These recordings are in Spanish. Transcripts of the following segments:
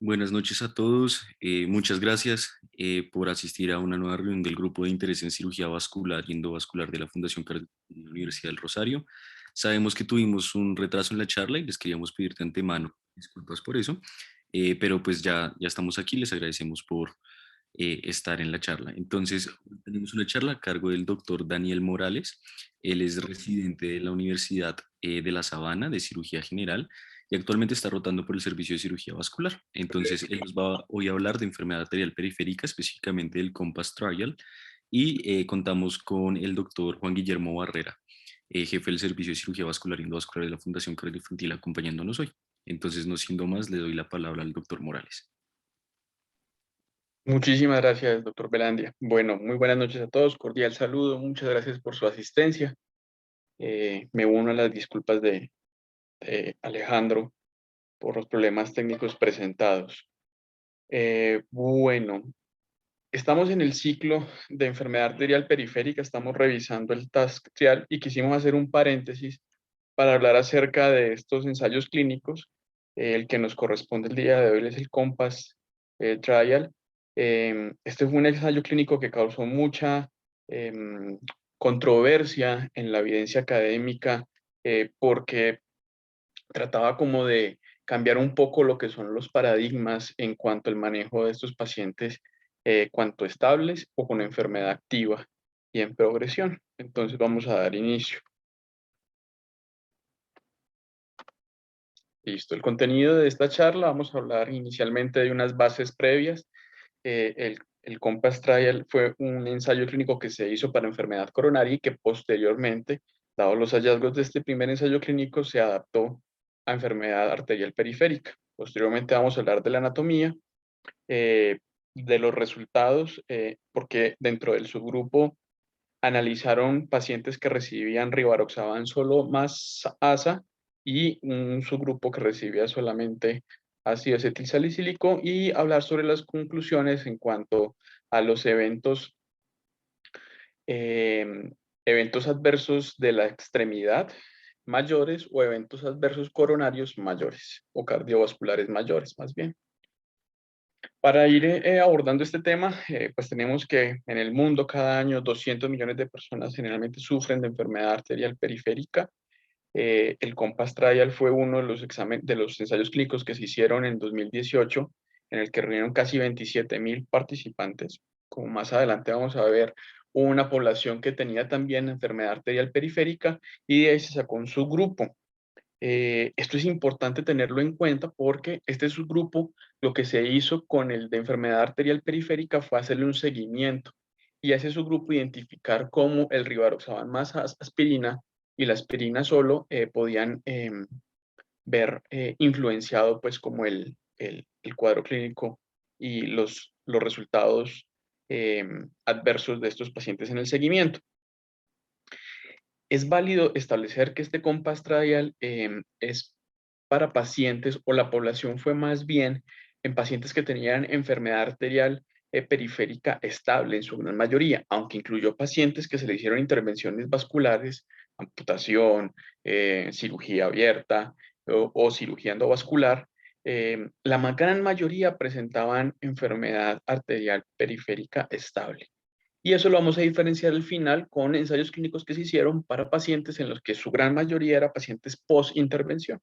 Buenas noches a todos. Muchas gracias por asistir a una nueva reunión del Grupo de Interés en Cirugía Vascular y Endovascular de la Fundación Cardiológica de la Universidad del Rosario. Sabemos que tuvimos un retraso en la charla y les queríamos pedir de antemano disculpas por eso, pero pues ya estamos aquí. Les agradecemos por estar en la charla. Entonces, tenemos una charla a cargo del doctor Daniel Morales. Él es residente de la Universidad de La Sabana de Cirugía General y actualmente está rotando por el servicio de cirugía vascular. Entonces, él nos va hoy a hablar de enfermedad arterial periférica, específicamente del COMPASS Trial, y contamos con el doctor Juan Guillermo Barrera, jefe del servicio de cirugía vascular y endovascular de la Fundación Cardioinfantil, acompañándonos hoy. Entonces, no siendo más, le doy la palabra al doctor Morales. Muchísimas gracias, doctor Belandia. Bueno, muy buenas noches a todos, cordial saludo, muchas gracias por su asistencia. Me uno a las disculpas de Alejandro por los problemas técnicos presentados. Bueno, estamos en el ciclo de enfermedad arterial periférica, estamos revisando el TASC trial y quisimos hacer un paréntesis para hablar acerca de estos ensayos clínicos. El que nos corresponde el día de hoy es el COMPASS Trial. Este fue un ensayo clínico que causó mucha controversia en la evidencia académica porque trataba como de cambiar un poco lo que son los paradigmas en cuanto al manejo de estos pacientes, cuanto estables o con enfermedad activa y en progresión. Entonces vamos a dar inicio. Listo, el contenido de esta charla, vamos a hablar inicialmente de unas bases previas. El COMPASS Trial fue un ensayo clínico que se hizo para enfermedad coronaria y que posteriormente, dados los hallazgos de este primer ensayo clínico, se adaptó a enfermedad arterial periférica. Posteriormente vamos a hablar de la anatomía, eh, de los resultados, porque dentro del subgrupo analizaron pacientes que recibían rivaroxaban solo más ASA y un subgrupo que recibía solamente ácido acetilsalicílico y hablar sobre las conclusiones en cuanto a los eh, eventos adversos de la extremidad mayores o eventos adversos coronarios mayores o cardiovasculares mayores más bien. Para ir abordando este tema, pues tenemos que en el mundo cada año 200 millones de personas generalmente sufren de enfermedad arterial periférica. El COMPASS Trial fue uno de los ensayos clínicos que se hicieron en 2018, en el que reunieron casi 27.000 participantes. Como más adelante vamos a ver, una población que tenía también enfermedad arterial periférica y de ahí se sacó un subgrupo. Esto es importante tenerlo en cuenta porque este subgrupo, lo que se hizo con el de enfermedad arterial periférica fue hacerle un seguimiento y a ese subgrupo identificar cómo el rivaroxaban más aspirina y la aspirina solo podían ver influenciado pues como el cuadro clínico y los resultados adversos de estos pacientes en el seguimiento. Es válido establecer que este COMPASS Trial es para pacientes o la población fue más bien en pacientes que tenían enfermedad arterial periférica estable en su gran mayoría, aunque incluyó pacientes que se le hicieron intervenciones vasculares, amputación, cirugía abierta o cirugía endovascular. La gran mayoría presentaban enfermedad arterial periférica estable. Y eso lo vamos a diferenciar al final con ensayos clínicos que se hicieron para pacientes en los que su gran mayoría era pacientes post-intervención.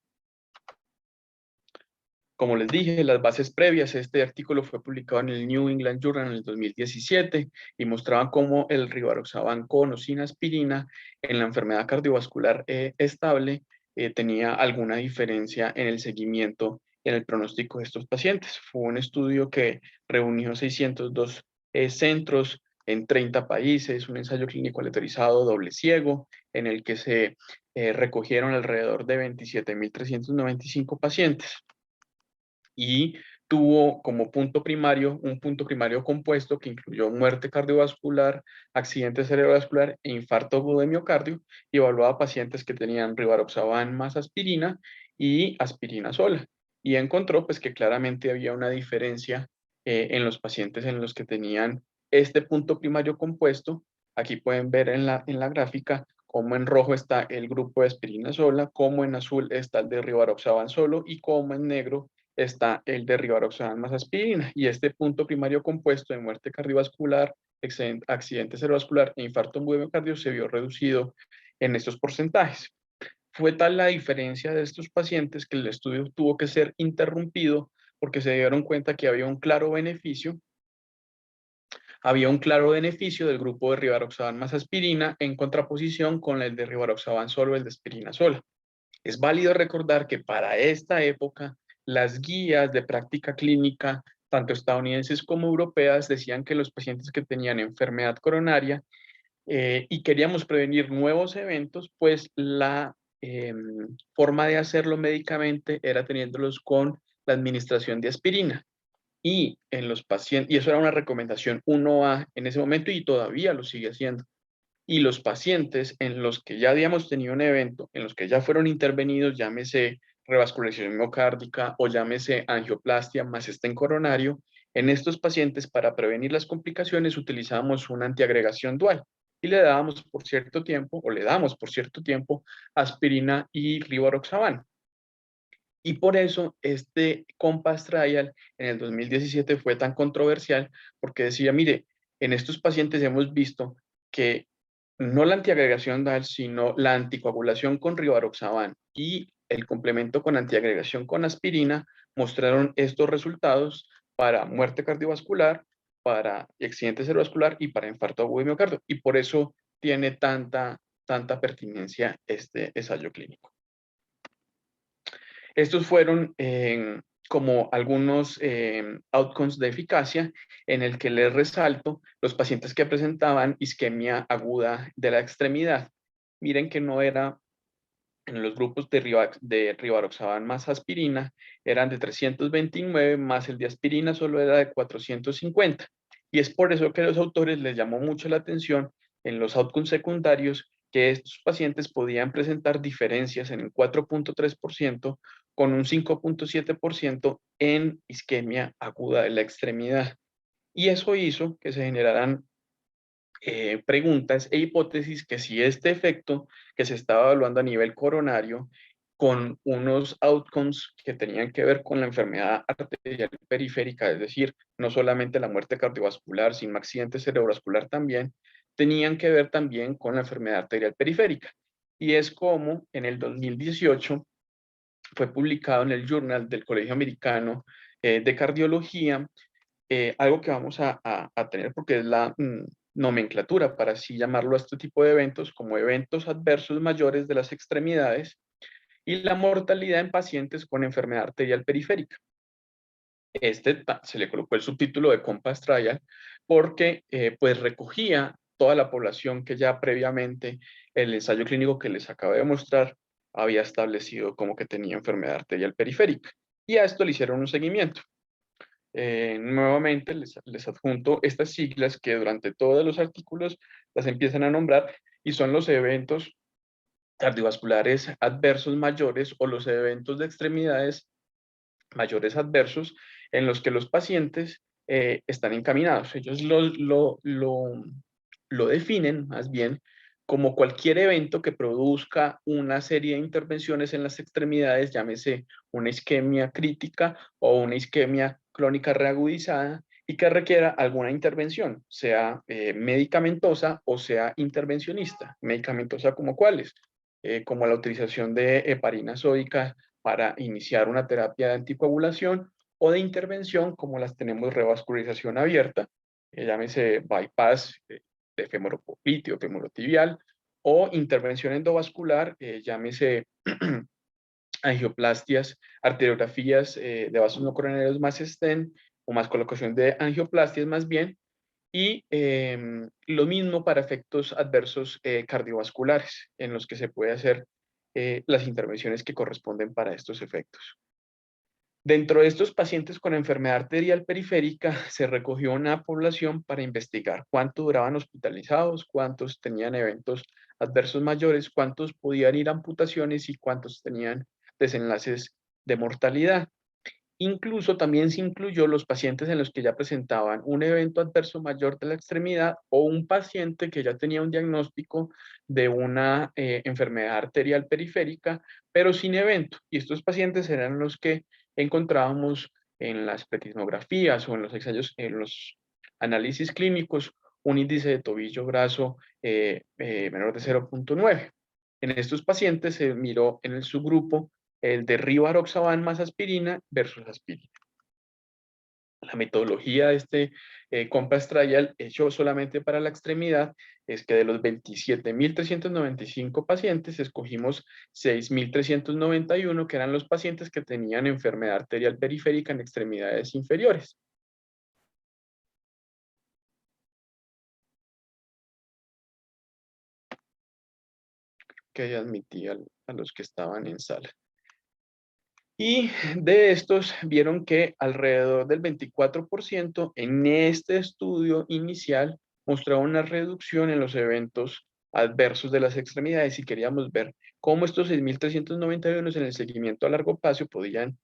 Como les dije, las bases previas, este artículo fue publicado en el New England Journal en el 2017 y mostraba cómo el rivaroxaban con o sin aspirina en la enfermedad cardiovascular estable tenía alguna diferencia en el seguimiento y en el pronóstico de estos pacientes. Fue un estudio que reunió 602 centros en 30 países, un ensayo clínico aleatorizado doble ciego, en el que se recogieron alrededor de 27.395 pacientes y tuvo como punto primario un punto primario compuesto que incluyó muerte cardiovascular, accidente cerebrovascular e infarto agudo de miocardio y evaluaba a pacientes que tenían rivaroxaban más aspirina y aspirina sola. Y encontró pues que claramente había una diferencia en los pacientes en los que tenían este punto primario compuesto. Aquí pueden ver en la gráfica cómo en rojo está el grupo de aspirina sola, cómo en azul está el de rivaroxaban solo y cómo en negro está el de rivaroxaban más aspirina. Y este punto primario compuesto de muerte cardiovascular, accidente cerebrovascular e infarto en miocardio se vio reducido en estos porcentajes. Fue tal la diferencia de estos pacientes que el estudio tuvo que ser interrumpido porque se dieron cuenta que había un claro beneficio del grupo de rivaroxaban más aspirina en contraposición con el de rivaroxaban solo, el de aspirina sola. Es válido recordar que para esta época las guías de práctica clínica, tanto estadounidenses como europeas, decían que los pacientes que tenían enfermedad coronaria y queríamos prevenir nuevos eventos, pues la forma de hacerlo médicamente era teniéndolos con la administración de aspirina. Y en los pacientes, y eso era una recomendación 1A en ese momento y todavía lo sigue haciendo. Y los pacientes en los que ya habíamos tenido un evento, en los que ya fueron intervenidos, llámese revascularización miocárdica o llámese angioplastia más estén coronario, en estos pacientes para prevenir las complicaciones utilizábamos una antiagregación dual y le dábamos por cierto tiempo, o le damos por cierto tiempo, aspirina y rivaroxaban. Y por eso este COMPASS Trial en el 2017 fue tan controversial, porque decía, mire, en estos pacientes hemos visto que no la antiagregación DAL, sino la anticoagulación con rivaroxaban y el complemento con antiagregación con aspirina mostraron estos resultados para muerte cardiovascular, para accidente cerebrovascular y para infarto agudo de miocardio. Y por eso tiene tanta pertinencia este ensayo clínico. Estos fueron como algunos outcomes de eficacia en el que les resalto los pacientes que presentaban isquemia aguda de la extremidad. Miren que no era en los grupos de rivaroxaban más aspirina, eran de 329, más el de aspirina solo era de 450. Y es por eso que a los autores les llamó mucho la atención en los outcomes secundarios que estos pacientes podían presentar diferencias en el 4.3% con un 5.7% en isquemia aguda de la extremidad. Y eso hizo que se generaran preguntas e hipótesis que si este efecto que se estaba evaluando a nivel coronario con unos outcomes que tenían que ver con la enfermedad arterial periférica, es decir, no solamente la muerte cardiovascular, sino accidente cerebrovascular también, tenían que ver también con la enfermedad arterial periférica. Y es como en el 2018 fue publicado en el Journal del Colegio Americano de Cardiología, algo que vamos a tener porque es la nomenclatura, para así llamarlo a este tipo de eventos, como eventos adversos mayores de las extremidades y la mortalidad en pacientes con enfermedad arterial periférica. Se le colocó el subtítulo de COMPASS Trial porque pues recogía toda la población que ya previamente el ensayo clínico que les acabo de mostrar había establecido como que tenía enfermedad arterial periférica. Y a esto le hicieron un seguimiento. Nuevamente les adjunto estas siglas que durante todos los artículos las empiezan a nombrar y son los eventos cardiovasculares adversos mayores o los eventos de extremidades mayores adversos en los que los pacientes están encaminados. Ellos lo definen más bien como cualquier evento que produzca una serie de intervenciones en las extremidades, llámese una isquemia crítica o una isquemia crónica reagudizada y que requiera alguna intervención, sea medicamentosa o sea intervencionista. Medicamentosa como cuáles, como la utilización de heparina sódica para iniciar una terapia de anticoagulación o de intervención como las tenemos revascularización abierta, llámese bypass de femoropopliteo, femorotibial, o intervención endovascular, llámese angioplastias, arteriografías de vasos no coronarios más stent o más colocación de angioplastias más bien, y lo mismo para efectos adversos cardiovasculares, en los que se puede hacer las intervenciones que corresponden para estos efectos. Dentro de estos pacientes con enfermedad arterial periférica se recogió una población para investigar cuánto duraban hospitalizados, cuántos tenían eventos adversos mayores, cuántos podían ir a amputaciones y cuántos tenían desenlaces de mortalidad. Incluso también se incluyó los pacientes en los que ya presentaban un evento adverso mayor de la extremidad o un paciente que ya tenía un diagnóstico de una enfermedad arterial periférica, pero sin evento. Y estos pacientes eran los que encontrábamos en las pletismografías o en los ensayos, en los análisis clínicos, un índice de tobillo-brazo menor de 0,9. En estos pacientes se miró en el subgrupo el de rivaroxaban más aspirina versus aspirina. La metodología de este Compass Trial, hecho solamente para la extremidad, es que de los 27.395 pacientes, escogimos 6.391, que eran los pacientes que tenían enfermedad arterial periférica en extremidades inferiores. Que admitía a los que estaban en sala. Y de estos vieron que alrededor del 24% en este estudio inicial mostraba una reducción en los eventos adversos de las extremidades, y queríamos ver cómo estos 6.391 en el seguimiento a largo plazo podían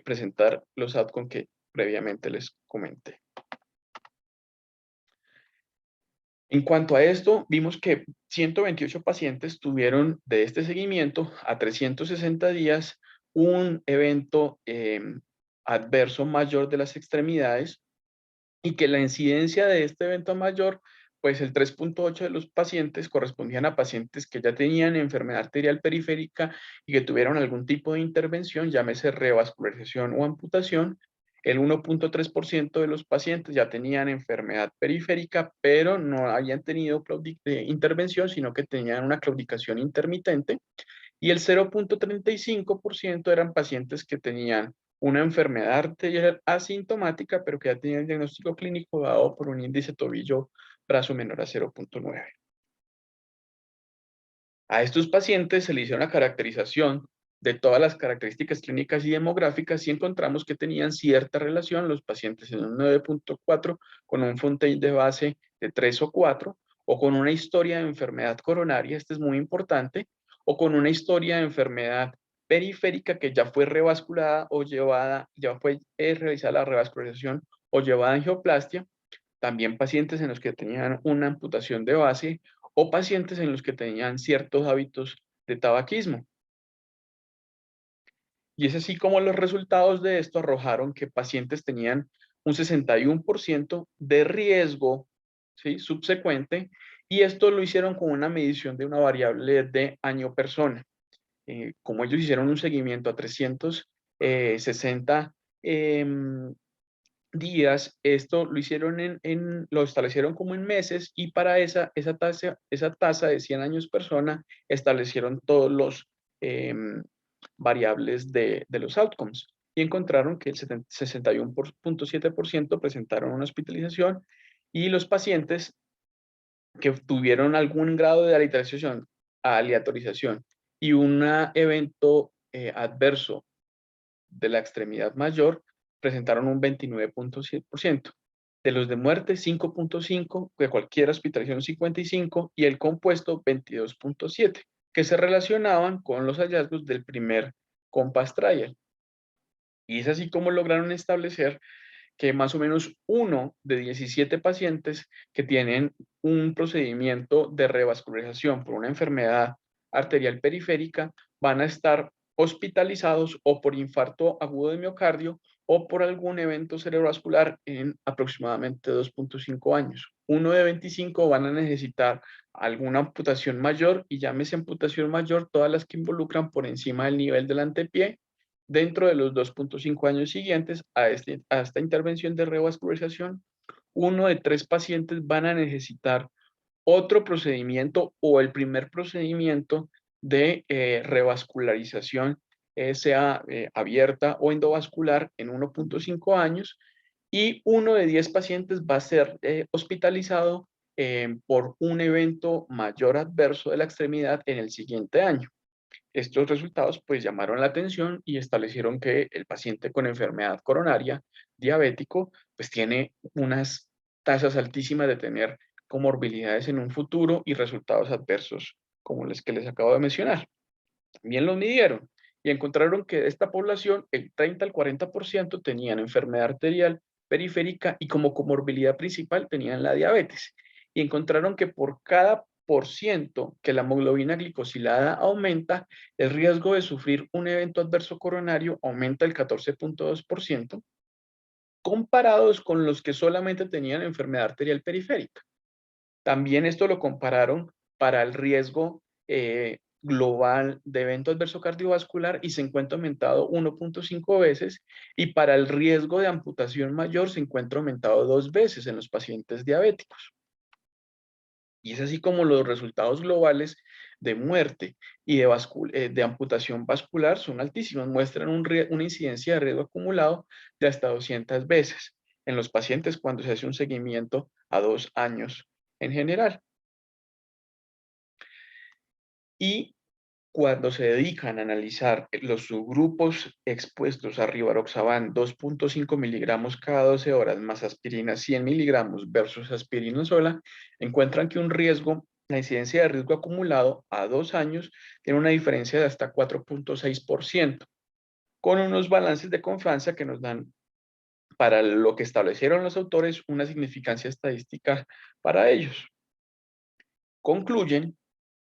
presentar los outcomes que previamente les comenté. En cuanto a esto, vimos que 128 pacientes tuvieron de este seguimiento a 360 días un evento adverso mayor de las extremidades, y que la incidencia de este evento mayor, pues el 3,8 de los pacientes correspondían a pacientes que ya tenían enfermedad arterial periférica y que tuvieron algún tipo de intervención, llámese revascularización o amputación. El 1,3% de los pacientes ya tenían enfermedad periférica, pero no habían tenido intervención, sino que tenían una claudicación intermitente. Y el 0,35% eran pacientes que tenían una enfermedad arterial asintomática, pero que ya tenían el diagnóstico clínico dado por un índice tobillo-brazo menor a 0,9. A estos pacientes se le hizo una caracterización de todas las características clínicas y demográficas, y encontramos que tenían cierta relación los pacientes en un 9,4 con un Fontaine de base de 3 o 4, o con una historia de enfermedad coronaria, este es muy importante, o con una historia de enfermedad periférica que ya fue revasculada o llevada, ya fue realizada la revascularización o llevada a angioplastia. También pacientes en los que tenían una amputación de base o pacientes en los que tenían ciertos hábitos de tabaquismo. Y es así como los resultados de esto arrojaron que pacientes tenían un 61% de riesgo, ¿sí?, subsecuente, y esto lo hicieron con una medición de una variable de año persona. Como ellos hicieron un seguimiento a 360 días, esto lo hicieron lo establecieron como en meses, y para esa tasa de 100 años persona establecieron todos los variables de los outcomes, y encontraron que el 61,7% presentaron una hospitalización, y los pacientes que tuvieron algún grado de aleatorización y un evento adverso de la extremidad mayor presentaron un 29,7%. De los de muerte, 5,5%, de cualquier hospitalización 55%, y el compuesto 22,7%, que se relacionaban con los hallazgos del primer Compass Trial. Y es así como lograron establecer que más o menos 1 de 17 pacientes que tienen un procedimiento de revascularización por una enfermedad arterial periférica van a estar hospitalizados o por infarto agudo de miocardio o por algún evento cerebrovascular en aproximadamente 2,5 años. 1 de 25 van a necesitar alguna amputación mayor, y llámese amputación mayor todas las que involucran por encima del nivel del antepié, dentro de los 2,5 años siguientes a esta intervención de revascularización. 1 de 3 pacientes van a necesitar otro procedimiento o el primer procedimiento de revascularización, sea abierta o endovascular, en 1,5 años, y 1 de 10 pacientes va a ser hospitalizado por un evento mayor adverso de la extremidad en el siguiente año. Estos resultados pues llamaron la atención y establecieron que el paciente con enfermedad coronaria diabético pues tiene unas tasas altísimas de tener comorbilidades en un futuro y resultados adversos como los que les acabo de mencionar. También los midieron y encontraron que de esta población el 30 al 40% tenían enfermedad arterial periférica y como comorbilidad principal tenían la diabetes. Y encontraron que por cada por ciento que la hemoglobina glicosilada aumenta, el riesgo de sufrir un evento adverso coronario aumenta el 14,2%, comparados con los que solamente tenían enfermedad arterial periférica. También esto lo compararon para el riesgo global de evento adverso cardiovascular y se encuentra aumentado 1,5 veces, y para el riesgo de amputación mayor se encuentra aumentado 2 veces en los pacientes diabéticos. Y es así como los resultados globales de muerte y de amputación vascular son altísimos, muestran una incidencia de riesgo acumulado de hasta 200 veces en los pacientes cuando se hace un seguimiento a 2 años en general. Y cuando se dedican a analizar los subgrupos expuestos a rivaroxaban 2,5 miligramos cada 12 horas más aspirina 100 miligramos versus aspirina sola, encuentran que la incidencia de riesgo acumulado a 2 años tiene una diferencia de hasta 4,6%, con unos balances de confianza que nos dan, para lo que establecieron los autores, una significancia estadística para ellos. Concluyen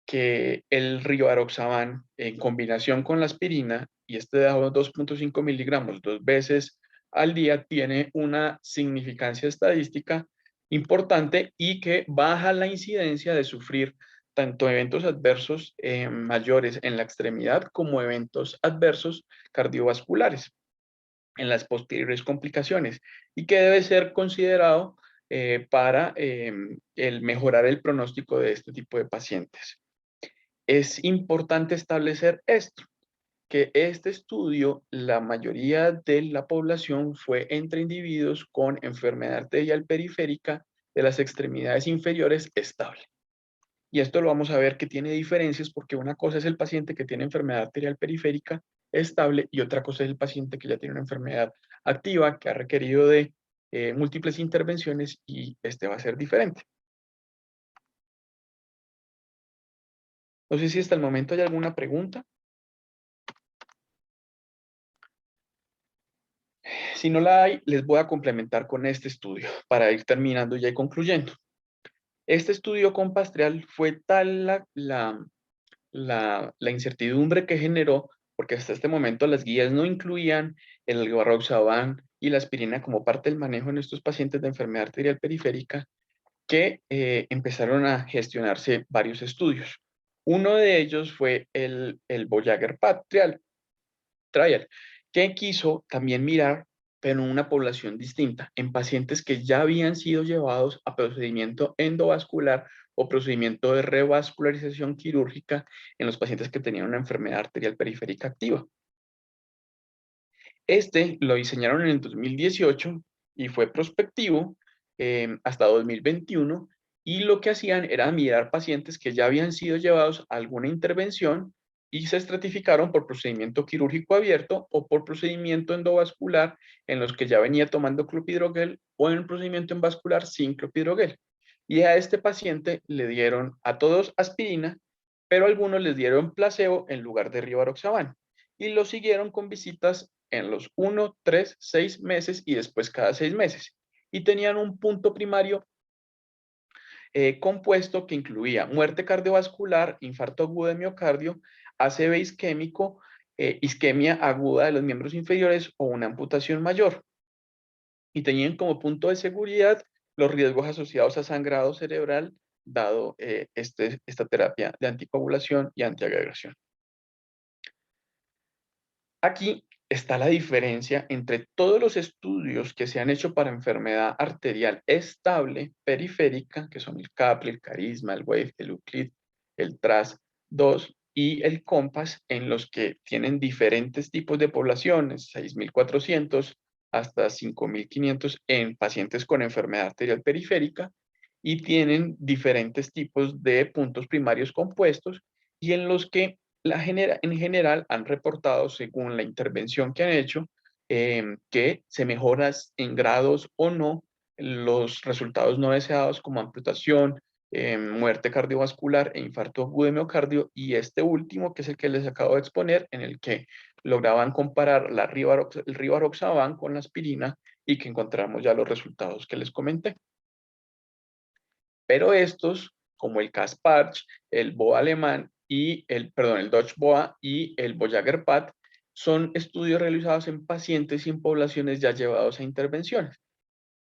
que el rivaroxaban en combinación con la aspirina, y este de 2,5 miligramos 2 veces al día, tiene una significancia estadística importante y que baja la incidencia de sufrir tanto eventos adversos mayores en la extremidad como eventos adversos cardiovasculares en las posteriores complicaciones, y que debe ser considerado para el mejorar el pronóstico de este tipo de pacientes. Es importante establecer esto, que este estudio, la mayoría de la población fue entre individuos con enfermedad arterial periférica de las extremidades inferiores estable. Y esto lo vamos a ver que tiene diferencias, porque una cosa es el paciente que tiene enfermedad arterial periférica estable y otra cosa es el paciente que ya tiene una enfermedad activa que ha requerido de múltiples intervenciones, y este va a ser diferente. No sé si hasta el momento hay alguna pregunta. Si no la hay, les voy a complementar con este estudio para ir terminando ya y concluyendo. Este estudio con Pastrial fue tal la incertidumbre que generó, porque hasta este momento las guías no incluían el rivaroxaban y la aspirina como parte del manejo en estos pacientes de enfermedad arterial periférica, que empezaron a gestionarse varios estudios. Uno de ellos fue el Voyager Patrial Trial, que quiso también mirar, pero en una población distinta, en pacientes que ya habían sido llevados a procedimiento endovascular o procedimiento de revascularización quirúrgica en los pacientes que tenían una enfermedad arterial periférica activa. Este lo diseñaron en el 2018 y fue prospectivo hasta 2021, y lo que hacían era mirar pacientes que ya habían sido llevados a alguna intervención y se estratificaron por procedimiento quirúrgico abierto o por procedimiento endovascular en los que ya venía tomando clopidogrel, o en el procedimiento endovascular sin clopidogrel. Y a este paciente le dieron a todos aspirina, pero a algunos les dieron placebo en lugar de rivaroxaban, y lo siguieron con visitas en los 1, 3, 6 meses y después cada 6 meses. Y tenían un punto primario compuesto que incluía muerte cardiovascular, infarto agudo de miocardio, ACV isquémico, isquemia aguda de los miembros inferiores o una amputación mayor. Y tenían como punto de seguridad los riesgos asociados a sangrado cerebral, dado esta terapia de anticoagulación y antiagregación. Aquí está la diferencia entre todos los estudios que se han hecho para enfermedad arterial estable periférica, que son el CAPLE, el CARISMA, el WAVE, el EUCLID, el TRAS-2 y el COMPAS, en los que tienen diferentes tipos de poblaciones, 6,400 hasta 5,500 en pacientes con enfermedad arterial periférica, y tienen diferentes tipos de puntos primarios compuestos, y en los que en general han reportado, según la intervención que han hecho, que se mejora en grados o no los resultados no deseados, como amputación, muerte cardiovascular e infarto agudo de miocardio, y este último, que es el que les acabo de exponer, en el que lograban comparar el rivaroxaban con la aspirina y que encontramos ya los resultados que les comenté. Pero estos, como el CASPARCH, el BOA alemán y el Dutch BOA y el Voyager-Pat, son estudios realizados en pacientes y en poblaciones ya llevados a intervenciones,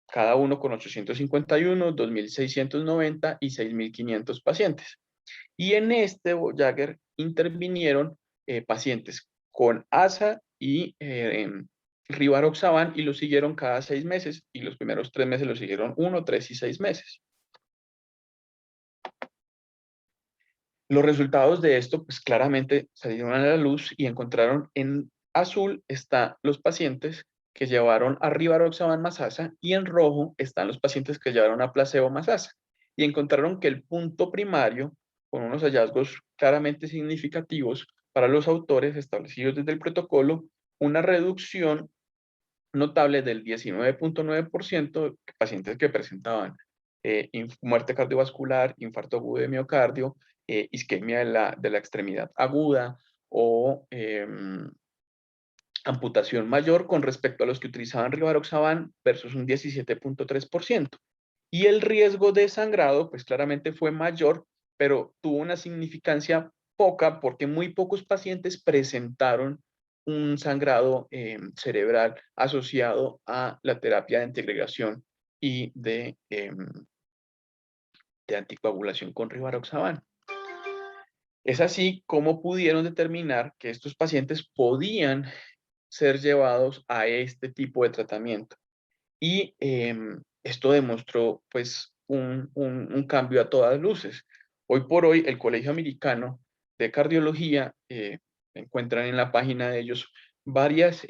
cada uno con 851, 2.690 y 6.500 pacientes. Y en este Voyager intervinieron pacientes con ASA y rivaroxaban, y los siguieron cada 6 meses, y los primeros 3 meses los siguieron 1, 3 y 6 meses. Los resultados de esto, pues claramente salieron a la luz y encontraron en azul están los pacientes que llevaron a rivaroxaban más ASA, y en rojo están los pacientes que llevaron a placebo más ASA. Y encontraron que el punto primario, con unos hallazgos claramente significativos para los autores establecidos desde el protocolo, una reducción notable del 19.9% de pacientes que presentaban muerte cardiovascular, infarto agudo de miocardio, isquemia de la extremidad aguda o amputación mayor con respecto a los que utilizaban rivaroxaban versus un 17.3%. Y el riesgo de sangrado, pues claramente fue mayor, pero tuvo una significancia poca porque muy pocos pacientes presentaron un sangrado cerebral asociado a la terapia de antiagregación y de anticoagulación con rivaroxaban. Es así como pudieron determinar que estos pacientes podían ser llevados a este tipo de tratamiento. Y esto demostró pues un cambio a todas luces. Hoy por hoy el Colegio Americano de Cardiología, encuentran en la página de ellos varias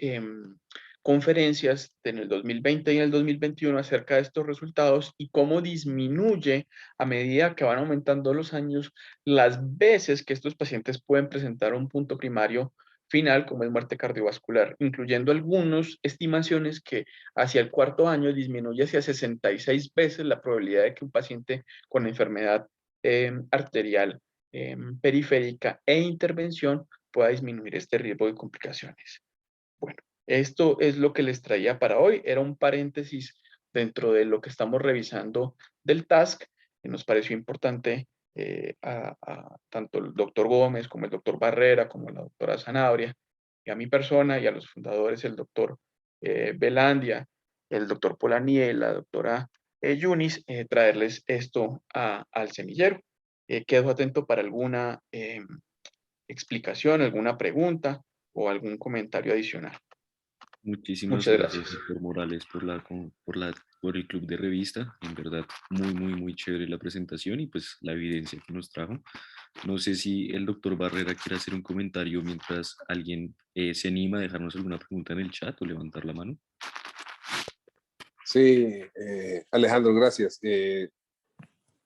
conferencias en el 2020 y en el 2021 acerca de estos resultados y cómo disminuye a medida que van aumentando los años las veces que estos pacientes pueden presentar un punto primario final, como es muerte cardiovascular, incluyendo algunas estimaciones que hacia el cuarto año disminuye hacia 66 veces la probabilidad de que un paciente con enfermedad arterial periférica e intervención pueda disminuir este riesgo de complicaciones. Bueno, esto es lo que les traía para hoy. Era un paréntesis dentro de lo que estamos revisando del TASC, que nos pareció importante a tanto el doctor Gómez como el doctor Barrera, como la doctora Zanabria, y a mi persona y a los fundadores, el doctor Belandia, el doctor Polaniel, la doctora Yunis, traerles esto al semillero. Quedo atento para alguna explicación, alguna pregunta o algún comentario adicional. Muchísimas Muchas gracias, gracias. doctor Morales, por el club de revista. En verdad, muy chévere la presentación y pues la evidencia que nos trajo. No sé si el doctor Barrera quiere hacer un comentario mientras alguien se anima a dejarnos alguna pregunta en el chat o levantar la mano. Sí, Alejandro, gracias.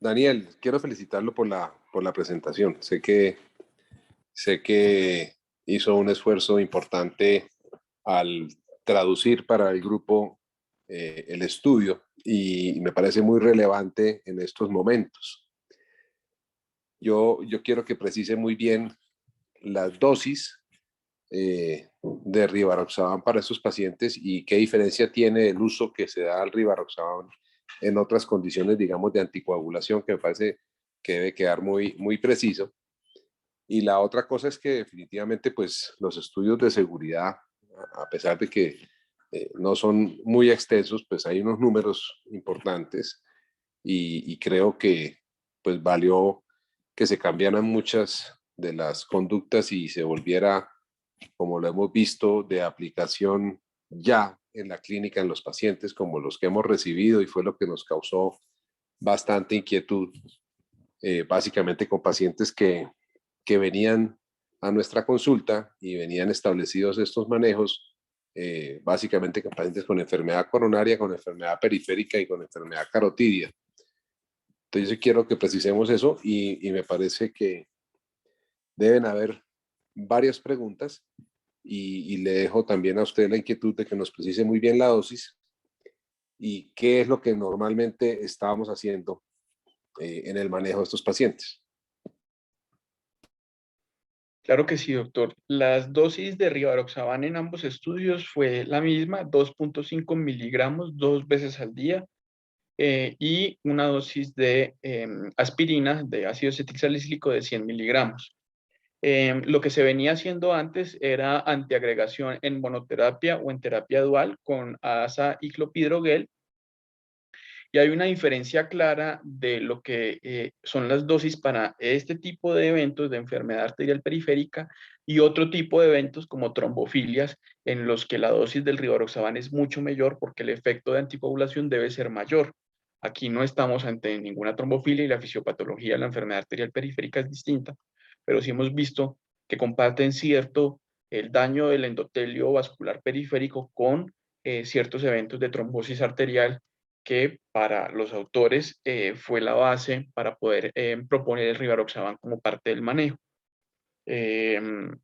Daniel, quiero felicitarlo por la presentación. Sé que hizo un esfuerzo importante al traducir para el grupo el estudio y me parece muy relevante en estos momentos. Yo quiero que precise muy bien las dosis de rivaroxaban para estos pacientes y qué diferencia tiene el uso que se da al rivaroxaban en otras condiciones, digamos, de anticoagulación, que me parece que debe quedar muy preciso. Y la otra cosa es que definitivamente, pues, los estudios de seguridad, a pesar de que no son muy extensos, pues hay unos números importantes y creo que, pues, valió que se cambiaran muchas de las conductas y se volviera, como lo hemos visto, de aplicación ya en la clínica en los pacientes, como los que hemos recibido, y fue lo que nos causó bastante inquietud, básicamente con pacientes que venían a nuestra consulta y venían establecidos estos manejos, básicamente con pacientes con enfermedad coronaria, con enfermedad periférica y con enfermedad carotidia. Entonces yo quiero que precisemos eso y me parece que deben haber varias preguntas y le dejo también a usted la inquietud de que nos precise muy bien la dosis y qué es lo que normalmente estábamos haciendo en el manejo de estos pacientes. Claro que sí, doctor. Las dosis de rivaroxaban en ambos estudios fue la misma, 2.5 miligramos 2 veces al día, y una dosis de aspirina de ácido acetilsalicílico de 100 miligramos. Lo que se venía haciendo antes era antiagregación en monoterapia o en terapia dual con asa y clopidogrel, y hay una diferencia clara de lo que son las dosis para este tipo de eventos de enfermedad arterial periférica y otro tipo de eventos como trombofilias, en los que la dosis del rivaroxaban es mucho mayor porque el efecto de anticoagulación debe ser mayor. Aquí no estamos ante ninguna trombofilia y la fisiopatología de la enfermedad arterial periférica es distinta, pero sí hemos visto que comparten cierto el daño del endotelio vascular periférico con ciertos eventos de trombosis arterial, que para los autores fue la base para poder proponer el rivaroxaban como parte del manejo. Esa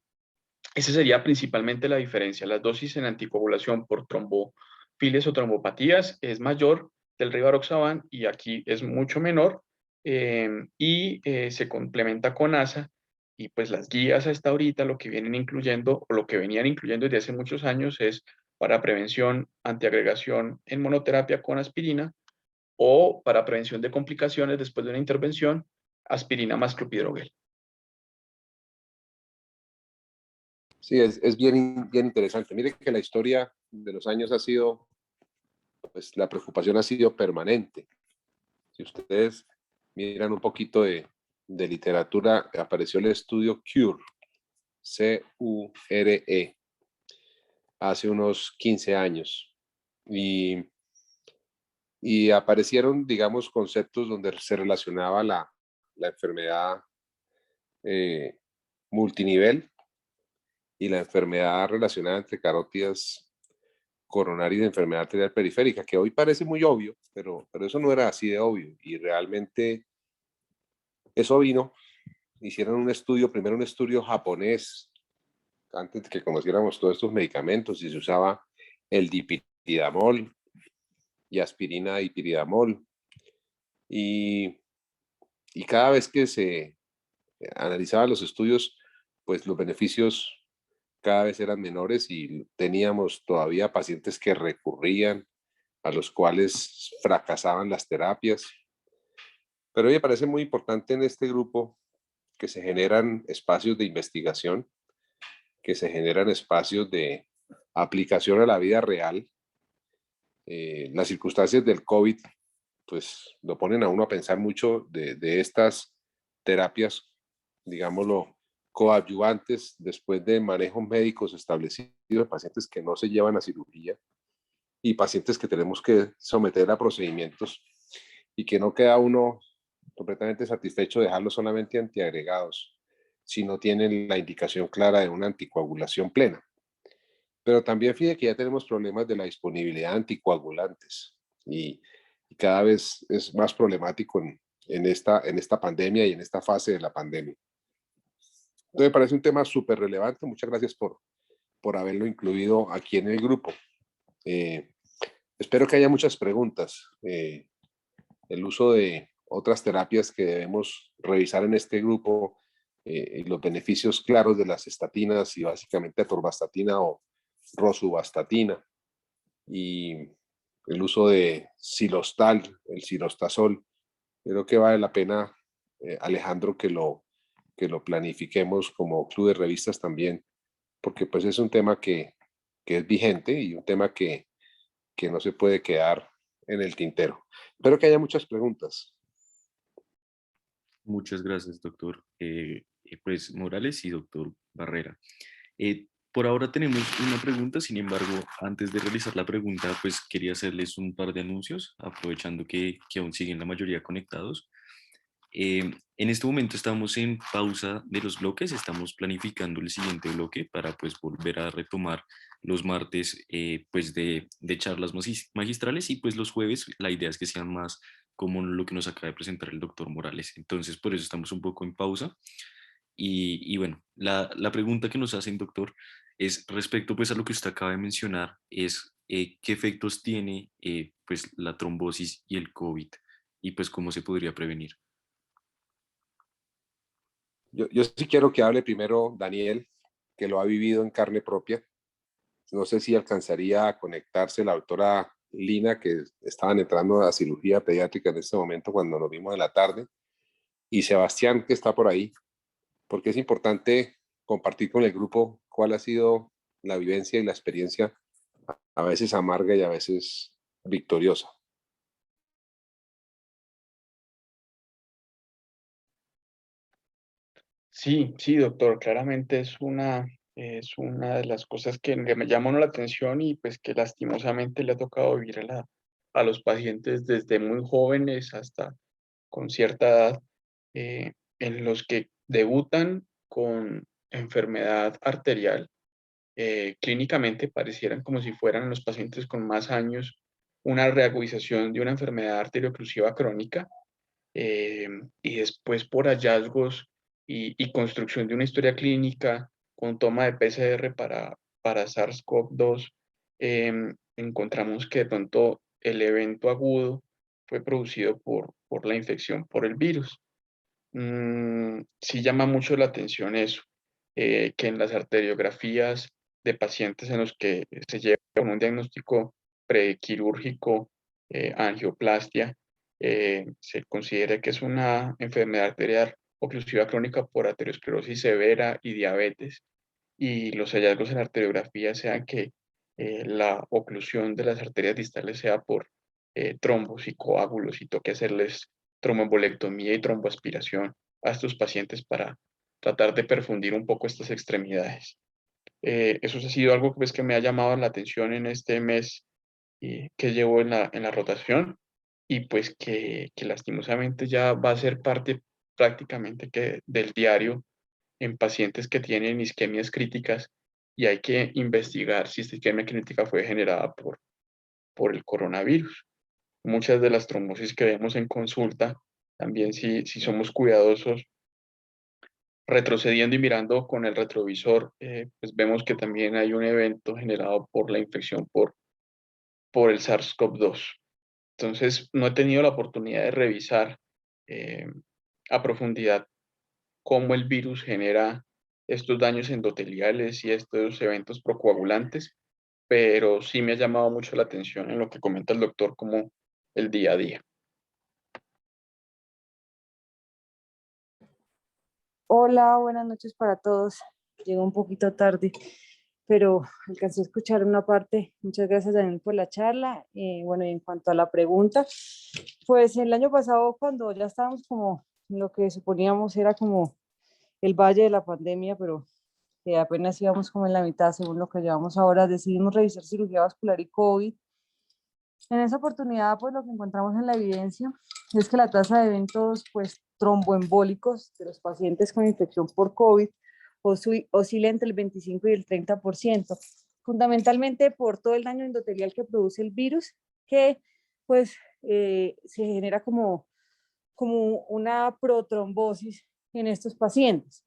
sería principalmente la diferencia. Las dosis en anticoagulación por trombofilias o trombopatías es mayor del rivaroxaban y aquí es mucho menor, y se complementa con ASA, y pues las guías hasta ahorita lo que vienen incluyendo o lo que venían incluyendo desde hace muchos años es para prevención antiagregación en monoterapia con aspirina, o para prevención de complicaciones después de una intervención, aspirina más clopidogrel. Sí, es bien, bien interesante. Mire que la historia de los años ha sido, pues la preocupación ha sido permanente. Si ustedes miran un poquito de literatura, apareció el estudio CURE, C-U-R-E, hace unos 15 años. Y aparecieron, digamos, conceptos donde se relacionaba la enfermedad multinivel y la enfermedad relacionada entre carótidas coronarias y enfermedad arterial periférica, que hoy parece muy obvio, pero eso no era así de obvio. Y realmente eso vino, hicieron un estudio, primero un estudio japonés, antes de que conociéramos todos estos medicamentos, y se usaba el dipiridamol y aspirina dipiridamol. Y cada vez que se analizaban los estudios, pues los beneficios cada vez eran menores y teníamos todavía pacientes que recurrían, a los cuales fracasaban las terapias. Pero me parece muy importante en este grupo que se generan espacios de investigación, que se generan espacios de aplicación a la vida real. Las circunstancias del COVID pues lo ponen a uno a pensar mucho de estas terapias, digámoslo, coadyuvantes después de manejos médicos establecidos de pacientes que no se llevan a cirugía y pacientes que tenemos que someter a procedimientos y que no queda uno completamente satisfecho de dejarlos solamente antiagregados si no tienen la indicación clara de una anticoagulación plena. Pero también fíjate que ya tenemos problemas de la disponibilidad de anticoagulantes y cada vez es más problemático en esta pandemia y en esta fase de la pandemia. Entonces me parece un tema súper relevante. Muchas gracias por haberlo incluido aquí en el grupo. Espero que haya muchas preguntas. El uso de otras terapias que debemos revisar en este grupo, y los beneficios claros de las estatinas y básicamente atorvastatina o rosuvastatina, y el uso de silostal, el silostazol. Creo que vale la pena, Alejandro, que lo planifiquemos como club de revistas también, porque pues es un tema que es vigente y un tema que no se puede quedar en el tintero. Espero que haya muchas preguntas. Muchas gracias, doctor pues, Morales y doctor Barrera. Por ahora tenemos una pregunta, sin embargo, antes de realizar la pregunta, pues quería hacerles un par de anuncios, aprovechando que aún siguen la mayoría conectados. En este momento estamos en pausa de los bloques, estamos planificando el siguiente bloque para pues volver a retomar los martes pues de charlas magistrales, y pues los jueves la idea es que sean más como lo que nos acaba de presentar el doctor Morales. Entonces por eso estamos un poco en pausa. Y bueno, la pregunta que nos hacen, doctor, es respecto pues a lo que usted acaba de mencionar, es qué efectos tiene pues la trombosis y el COVID y pues cómo se podría prevenir. Yo sí quiero que hable primero Daniel, que lo ha vivido en carne propia. No sé si alcanzaría a conectarse la doctora Lina, que estaban entrando a cirugía pediátrica en este momento cuando nos vimos en la tarde, y Sebastián, que está por ahí, porque es importante compartir con el grupo cuál ha sido la vivencia y la experiencia, a veces amarga y a veces victoriosa. Sí, sí, doctor, claramente es una de las cosas que me llaman la atención y pues que lastimosamente le ha tocado vivir a los pacientes desde muy jóvenes hasta con cierta edad, en los que debutan con enfermedad arterial. Clínicamente parecieran como si fueran los pacientes con más años una reagudización de una enfermedad arterioclusiva crónica, eh, y después por hallazgos y construcción de una historia clínica con toma de PCR para SARS-CoV-2, encontramos que de pronto el evento agudo fue producido por la infección por el virus. Sí llama mucho la atención eso, que en las arteriografías de pacientes en los que se lleva un diagnóstico prequirúrgico, angioplastia, se considera que es una enfermedad arterial oclusiva crónica por aterosclerosis severa y diabetes, y los hallazgos en arteriografía sean que la oclusión de las arterias distales sea por trombos y coágulos y toque hacerles tromboembolectomía y tromboaspiración a estos pacientes para tratar de perfundir un poco estas extremidades. Eso ha sido algo pues, que me ha llamado la atención en este mes que llevo en la rotación y pues que lastimosamente ya va a ser parte prácticamente que del diario en pacientes que tienen isquemias críticas y hay que investigar si esta isquemia crítica fue generada por el coronavirus. Muchas de las trombosis que vemos en consulta, también si somos cuidadosos, retrocediendo y mirando con el retrovisor, pues vemos que también hay un evento generado por la infección por el SARS-CoV-2. Entonces, no he tenido la oportunidad de revisar eh, a profundidad cómo el virus genera estos daños endoteliales y estos eventos procoagulantes, pero sí me ha llamado mucho la atención en lo que comenta el doctor como el día a día. Hola, buenas noches para todos. Llego un poquito tarde, pero alcancé a escuchar una parte. Muchas gracias, Daniel, por la charla. Bueno, y en cuanto a la pregunta, pues el año pasado, cuando ya estábamos como en lo que suponíamos era como el valle de la pandemia, pero que apenas íbamos como en la mitad, según lo que llevamos ahora, decidimos revisar cirugía vascular y COVID. En esa oportunidad, pues lo que encontramos en la evidencia es que la tasa de eventos pues, tromboembólicos de los pacientes con infección por COVID oscila entre el 25 y el 30%, fundamentalmente por todo el daño endotelial que produce el virus, que pues se genera como una protrombosis en estos pacientes.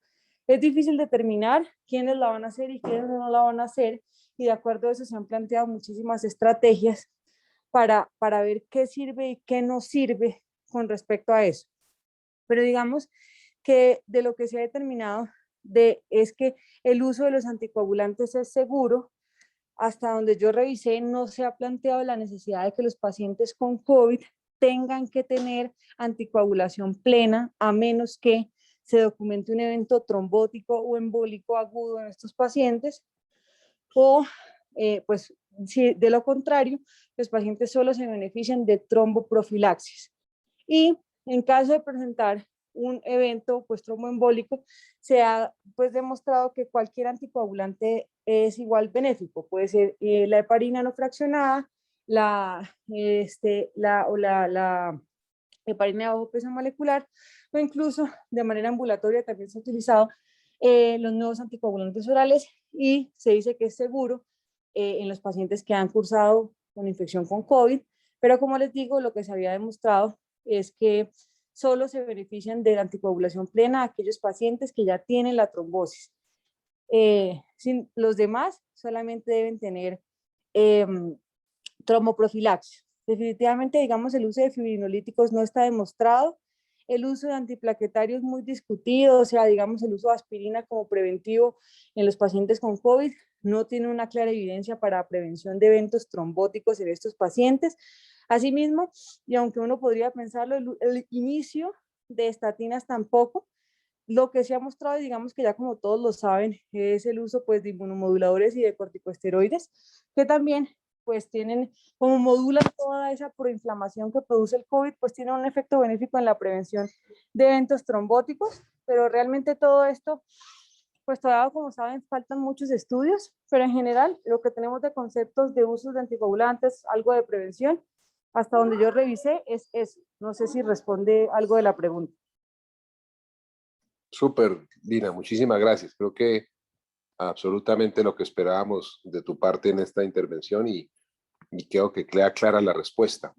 Es difícil determinar quiénes la van a hacer y quiénes no la van a hacer, y de acuerdo a eso se han planteado muchísimas estrategias para ver qué sirve y qué no sirve con respecto a eso. Pero digamos que de lo que se ha determinado es que el uso de los anticoagulantes es seguro. Hasta donde yo revisé, no se ha planteado la necesidad de que los pacientes con COVID tengan que tener anticoagulación plena, a menos que se documente un evento trombótico o embólico agudo en estos pacientes, o pues si de lo contrario, los pacientes solo se benefician de tromboprofilaxis. Y en caso de presentar un evento pues tromboembólico, se ha pues demostrado que cualquier anticoagulante es igual benéfico. Puede ser la heparina no fraccionada, la heparina de bajo peso molecular, o incluso de manera ambulatoria también se ha utilizado los nuevos anticoagulantes orales, y se dice que es seguro en los pacientes que han cursado con infección con COVID, pero como les digo, lo que se había demostrado es que solo se benefician de la anticoagulación plena aquellos pacientes que ya tienen la trombosis. Los demás solamente deben tener tromboprofilaxis. Definitivamente, digamos, el uso de fibrinolíticos no está demostrado. El uso de antiplaquetarios muy discutido, o sea, digamos, el uso de aspirina como preventivo en los pacientes con COVID no tiene una clara evidencia para prevención de eventos trombóticos en estos pacientes. Asimismo, y aunque uno podría pensarlo, el inicio de estatinas tampoco. Lo que se ha mostrado, digamos que ya como todos lo saben, es el uso pues de inmunomoduladores y de corticosteroides, que también pues tienen, como modulan toda esa proinflamación que produce el COVID, pues tiene un efecto benéfico en la prevención de eventos trombóticos, pero realmente todo esto, pues todavía como saben, faltan muchos estudios, pero en general lo que tenemos de conceptos de usos de anticoagulantes, algo de prevención, hasta donde yo revisé es eso. No sé si responde algo de la pregunta. Súper, Lina, muchísimas gracias. Creo que absolutamente lo que esperábamos de tu parte en esta intervención y creo que queda clara la respuesta.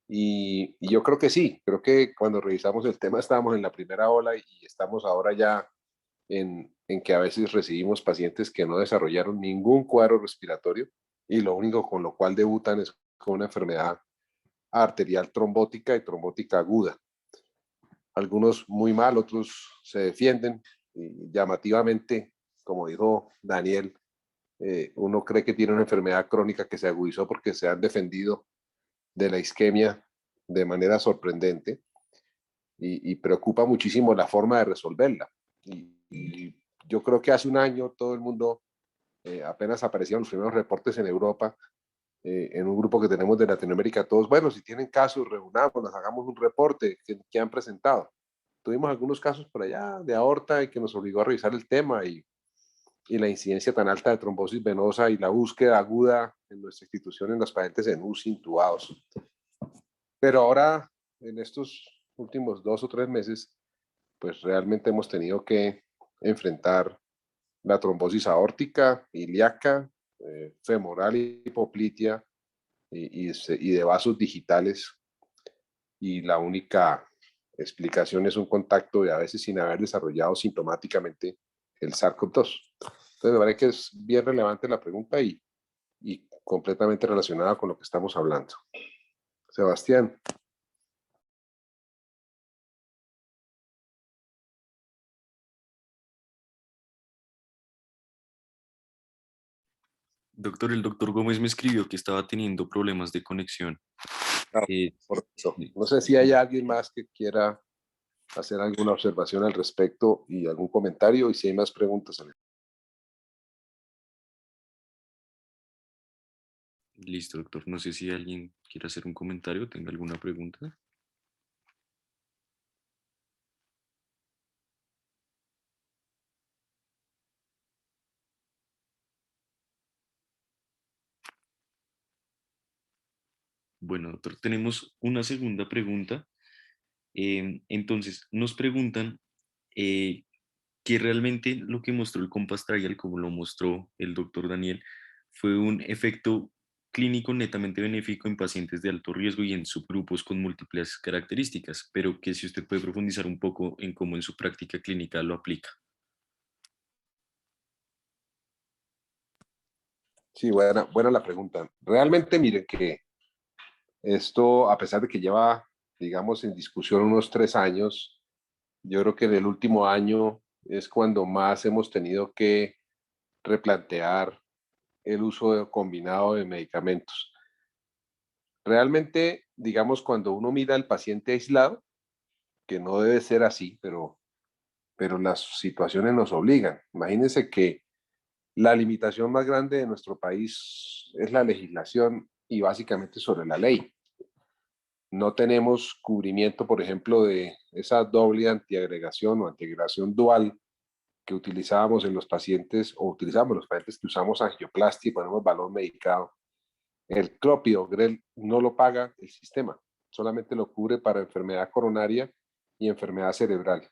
Y yo creo que sí, creo que cuando revisamos el tema estábamos en la primera ola y estamos ahora ya en que a veces recibimos pacientes que no desarrollaron ningún cuadro respiratorio y lo único con lo cual debutan es con una enfermedad arterial trombótica y trombótica aguda. Algunos muy mal, otros se defienden y llamativamente, como dijo Daniel, uno cree que tiene una enfermedad crónica que se agudizó porque se han defendido de la isquemia de manera sorprendente y preocupa muchísimo la forma de resolverla. Y yo creo que hace un año todo el mundo, apenas aparecieron los primeros reportes en Europa, en un grupo que tenemos de Latinoamérica, todos, bueno, si tienen casos, reunámonos, hagamos un reporte que han presentado. Tuvimos algunos casos por allá de aorta y que nos obligó a revisar el tema y la incidencia tan alta de trombosis venosa y la búsqueda aguda en nuestra institución en los pacientes en UCI intubados. Pero ahora, en estos últimos 2 o 3 meses, pues realmente hemos tenido que enfrentar la trombosis aórtica, ilíaca, femoral, hipoplitea y de vasos digitales. Y la única explicación es un contacto de a veces sin haber desarrollado sintomáticamente el SARS-CoV-2. Entonces me parece que es bien relevante la pregunta y completamente relacionada con lo que estamos hablando. Sebastián. Doctor, el doctor Gómez me escribió que estaba teniendo problemas de conexión. Ah, Eh, por eso. No sé si hay alguien más que quiera hacer alguna observación al respecto y algún comentario y si hay más preguntas. Listo, doctor. No sé si alguien quiere hacer un comentario, tenga alguna pregunta. Bueno, doctor, tenemos una segunda pregunta. Entonces, nos preguntan que realmente lo que mostró el Compass Trial, como lo mostró el doctor Daniel, fue un efecto clínico netamente benéfico en pacientes de alto riesgo y en subgrupos con múltiples características, pero que si usted puede profundizar un poco en cómo en su práctica clínica lo aplica. Sí, buena la pregunta. Realmente, miren que esto, a pesar de que lleva, digamos, en discusión unos 3 años, yo creo que en el último año es cuando más hemos tenido que replantear el uso combinado de medicamentos. Realmente, digamos, cuando uno mira al paciente aislado, que no debe ser así, pero las situaciones nos obligan. Imagínense que la limitación más grande de nuestro país es la legislación y básicamente sobre la ley. No tenemos cubrimiento, por ejemplo, de esa doble antiagregación o antiagregación dual que utilizábamos en los pacientes o utilizamos los pacientes que usamos angioplastia y ponemos balón medicado. El clopidogrel no lo paga el sistema, solamente lo cubre para enfermedad coronaria y enfermedad cerebral.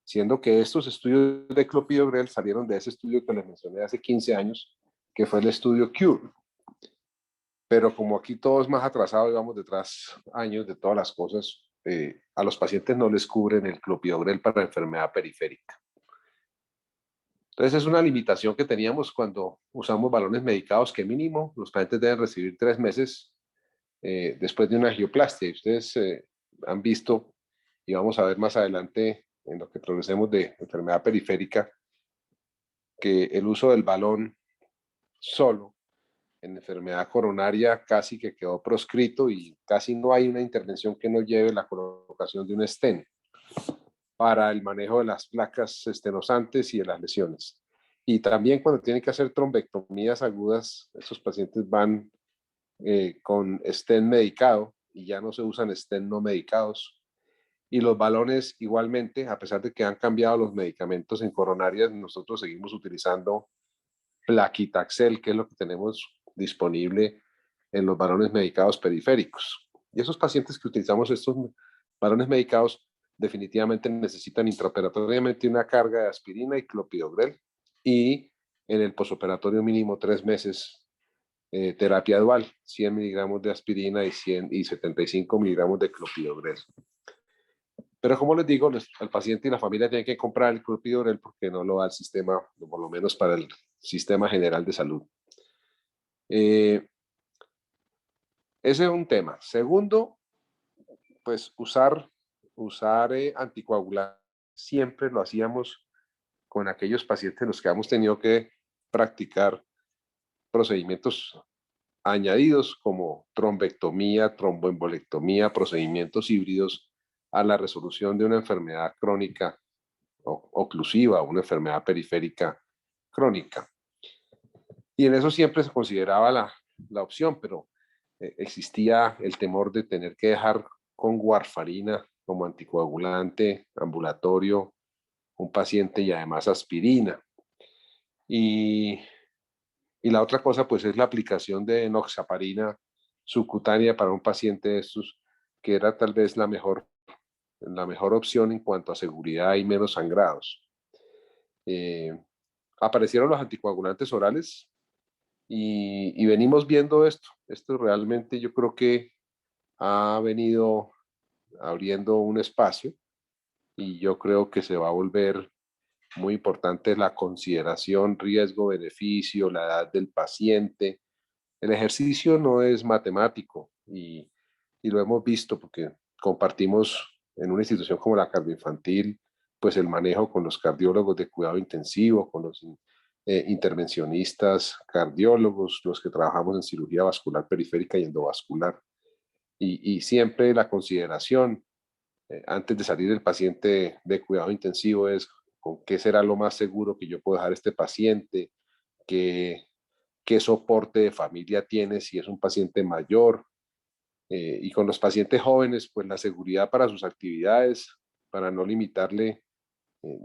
Siendo que estos estudios de clopidogrel salieron de ese estudio que les mencioné hace 15 años, que fue el estudio CURE. Pero como aquí todo es más atrasado y vamos detrás años de todas las cosas, a los pacientes no les cubren el clopidogrel para enfermedad periférica. Entonces es una limitación que teníamos cuando usamos balones medicados que mínimo los pacientes deben recibir 3 meses después de una angioplastia. Y ustedes han visto, y vamos a ver más adelante en lo que progresemos de enfermedad periférica, que el uso del balón solo en enfermedad coronaria casi que quedó proscrito y casi no hay una intervención que no lleve la colocación de un stent para el manejo de las placas estenosantes y de las lesiones. Y también cuando tienen que hacer trombectomías agudas, esos pacientes van con stent medicado y ya no se usan stent no medicados. Y los balones igualmente, a pesar de que han cambiado los medicamentos en coronarias, nosotros seguimos utilizando Plaquitaxel, que es lo que tenemos disponible en los balones medicados periféricos. Y esos pacientes que utilizamos estos balones medicados definitivamente necesitan intraoperatoriamente una carga de aspirina y clopidogrel y en el posoperatorio mínimo 3 meses terapia dual, 100 miligramos de aspirina y 75 miligramos de clopidogrel. Pero como les digo, el paciente y la familia tienen que comprar el clopidogrel porque no lo da el sistema, por lo menos para el sistema general de salud. Ese es un tema. Segundo, pues usar anticoagulantes. Siempre lo hacíamos con aquellos pacientes en los que hemos tenido que practicar procedimientos añadidos como trombectomía, tromboembolectomía, procedimientos híbridos a la resolución de una enfermedad crónica oclusiva, una enfermedad periférica crónica. Y en eso siempre se consideraba la opción, pero existía el temor de tener que dejar con warfarina como anticoagulante ambulatorio un paciente y además aspirina. Y la otra cosa pues es la aplicación de enoxaparina subcutánea para un paciente de estos, que era tal vez la mejor opción en cuanto a seguridad y menos sangrados. Aparecieron los anticoagulantes orales y venimos viendo esto. Esto realmente yo creo que ha venido abriendo un espacio y yo creo que se va a volver muy importante la consideración riesgo-beneficio, la edad del paciente. El ejercicio no es matemático y lo hemos visto porque compartimos en una institución como la cardioinfantil, pues el manejo con los cardiólogos de cuidado intensivo, con los intervencionistas cardiólogos, los que trabajamos en cirugía vascular periférica y endovascular. Y siempre la consideración antes de salir del paciente de cuidado intensivo es con qué será lo más seguro que yo puedo dejar a este paciente, qué soporte de familia tiene si es un paciente mayor, y con los pacientes jóvenes, pues la seguridad para sus actividades, para no limitarle.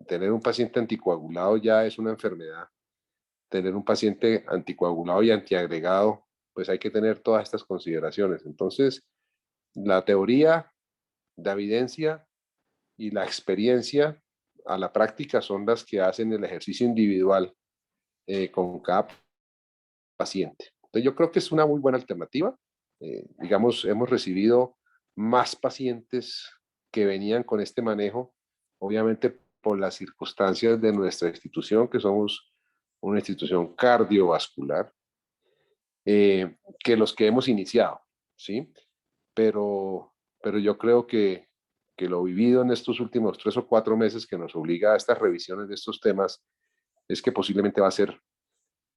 Tener un paciente anticoagulado ya es una enfermedad. Tener un paciente anticoagulado y antiagregado, pues hay que tener todas estas consideraciones. Entonces, la teoría, la evidencia y la experiencia a la práctica son las que hacen el ejercicio individual con cada paciente. Entonces yo creo que es una muy buena alternativa. Digamos, hemos recibido más pacientes que venían con este manejo, obviamente por las circunstancias de nuestra institución, que somos una institución cardiovascular, que los que hemos iniciado, ¿sí? Pero yo creo que lo vivido en estos últimos 3 o 4 meses que nos obliga a estas revisiones de estos temas es que posiblemente va a ser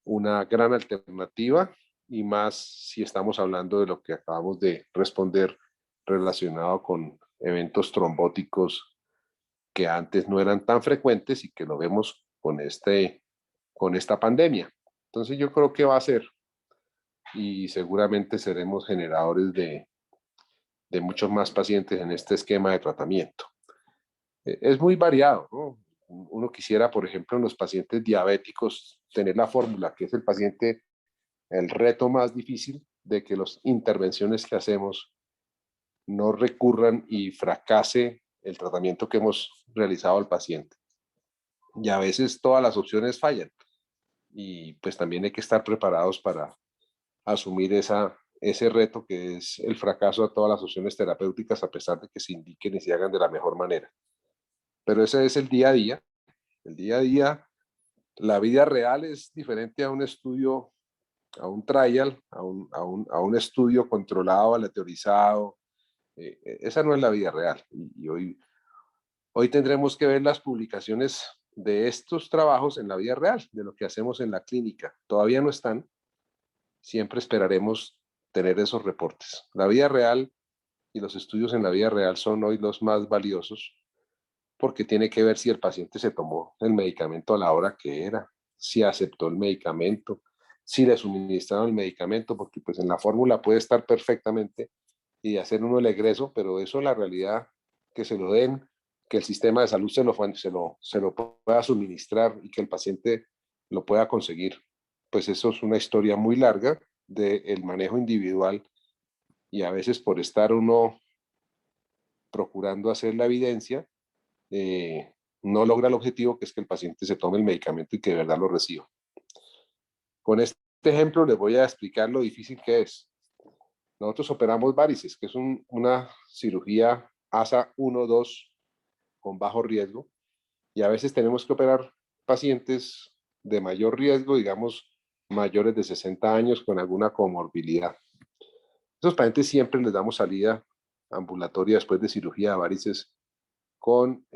una gran alternativa y más si estamos hablando de lo que acabamos de responder relacionado con eventos trombóticos que antes no eran tan frecuentes y que lo vemos con esta pandemia. Entonces yo creo que va a ser y seguramente seremos generadores de muchos más pacientes en este esquema de tratamiento. Es muy variado, ¿no? Uno quisiera, por ejemplo, en los pacientes diabéticos tener la fórmula, que es el reto más difícil de que las intervenciones que hacemos no recurran y fracase el tratamiento que hemos realizado al paciente. Y a veces todas las opciones fallan. Y pues también hay que estar preparados para asumir ese reto que es el fracaso de todas las opciones terapéuticas a pesar de que se indiquen y se hagan de la mejor manera. Pero ese es el día a día. El día a día, la vida real es diferente a un estudio trial, a un estudio controlado, aleatorizado. Esa no es la vida real. Y hoy tendremos que ver las publicaciones de estos trabajos en la vida real, de lo que hacemos en la clínica. Todavía no están. Siempre esperaremos tener esos reportes. La vida real y los estudios en la vida real son hoy los más valiosos porque tiene que ver si el paciente se tomó el medicamento a la hora que era, si aceptó el medicamento, si le suministraron el medicamento, porque pues en la fórmula puede estar perfectamente y hacer uno el egreso, pero eso la realidad que se lo den, que el sistema de salud se lo pueda suministrar y que el paciente lo pueda conseguir. Pues eso es una historia muy larga del manejo individual y a veces por estar uno procurando hacer la evidencia, no logra el objetivo que es que el paciente se tome el medicamento y que de verdad lo reciba. Con este ejemplo les voy a explicar lo difícil que es. Nosotros operamos varices, que es una cirugía ASA 1-2 con bajo riesgo, y a veces tenemos que operar pacientes de mayor riesgo, digamos mayores de 60 años con alguna comorbilidad. Esos pacientes siempre les damos salida ambulatoria después de cirugía de varices con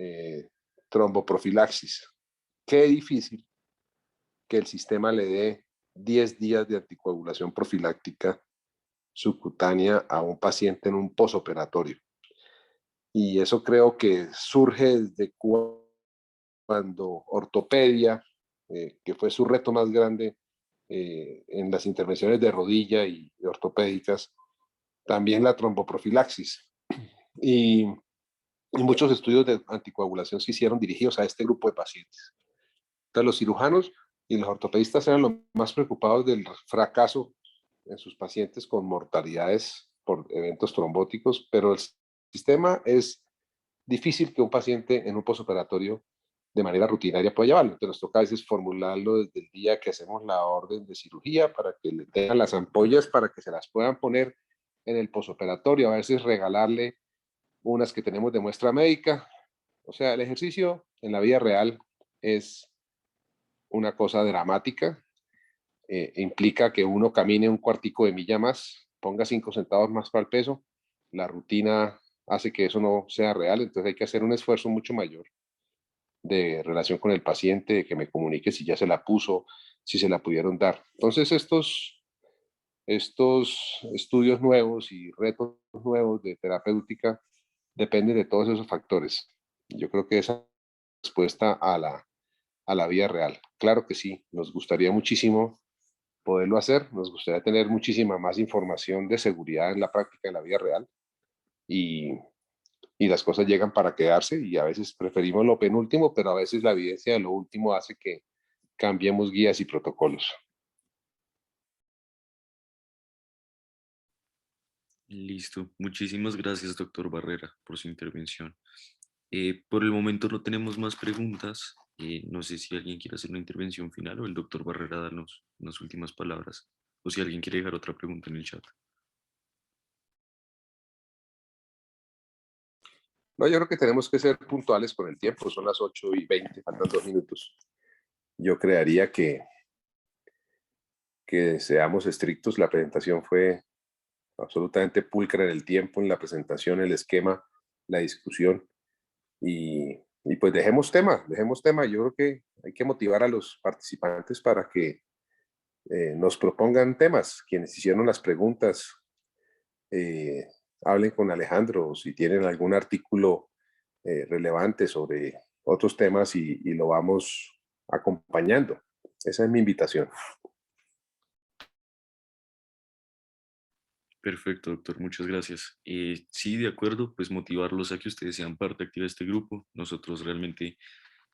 tromboprofilaxis. Qué difícil que el sistema le dé 10 días de anticoagulación profiláctica subcutánea a un paciente en un posoperatorio. Y eso creo que surge desde cuando ortopedia, que fue su reto más grande en las intervenciones de rodilla y ortopédicas, también la tromboprofilaxis. Y muchos estudios de anticoagulación se hicieron dirigidos a este grupo de pacientes. Entonces, los cirujanos y los ortopedistas eran los más preocupados del fracaso en sus pacientes con mortalidades por eventos trombóticos, pero el sistema es difícil que un paciente en un posoperatorio de manera rutinaria pueda llevarlo. Entonces nos toca a veces formularlo desde el día que hacemos la orden de cirugía para que le tengan las ampollas para que se las puedan poner en el posoperatorio, a veces regalarle unas que tenemos de muestra médica. O sea, el ejercicio en la vida real es una cosa dramática. Implica que uno camine un cuartico de milla más, ponga 5 centavos más para el peso. La rutina hace que eso no sea real, entonces hay que hacer un esfuerzo mucho mayor de relación con el paciente, de que me comunique si ya se la puso, si se la pudieron dar. Entonces estos estudios nuevos y retos nuevos de terapéutica dependen de todos esos factores. Yo creo que esa respuesta a la vida real. Claro que sí, nos gustaría muchísimo poderlo hacer, nos gustaría tener muchísima más información de seguridad en la práctica de la vida real y, y las cosas llegan para quedarse y a veces preferimos lo penúltimo, pero a veces la evidencia de lo último hace que cambiemos guías y protocolos. Listo. Muchísimas gracias, doctor Barrera, por su intervención. Por el momento no tenemos más preguntas. No sé si alguien quiere hacer una intervención final o el doctor Barrera darnos unas últimas palabras. O si alguien quiere dejar otra pregunta en el chat. No, yo creo que tenemos que ser puntuales con el tiempo, son las 8:20, faltan 2 minutos. Yo crearía que seamos estrictos, la presentación fue absolutamente pulcra en el tiempo, en la presentación, el esquema, la discusión. Y pues dejemos tema. Yo creo que hay que motivar a los participantes para que nos propongan temas. Quienes hicieron las preguntas, eh, hablen con Alejandro si tienen algún artículo relevante sobre otros temas y lo vamos acompañando. Esa es mi invitación. Perfecto, doctor. Muchas gracias. Sí, de acuerdo, pues motivarlos a que ustedes sean parte activa de este grupo. Nosotros realmente,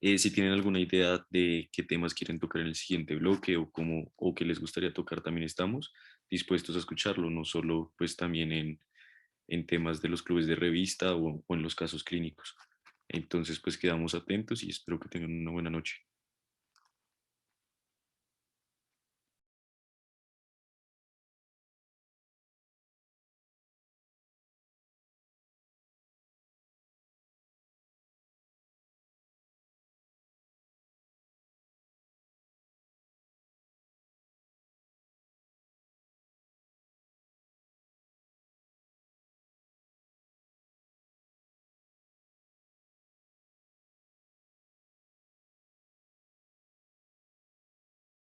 si tienen alguna idea de qué temas quieren tocar en el siguiente bloque o cómo o qué les gustaría tocar, también estamos dispuestos a escucharlo, no solo pues también en temas de los clubes de revista o en los casos clínicos. Entonces, pues quedamos atentos y espero que tengan una buena noche.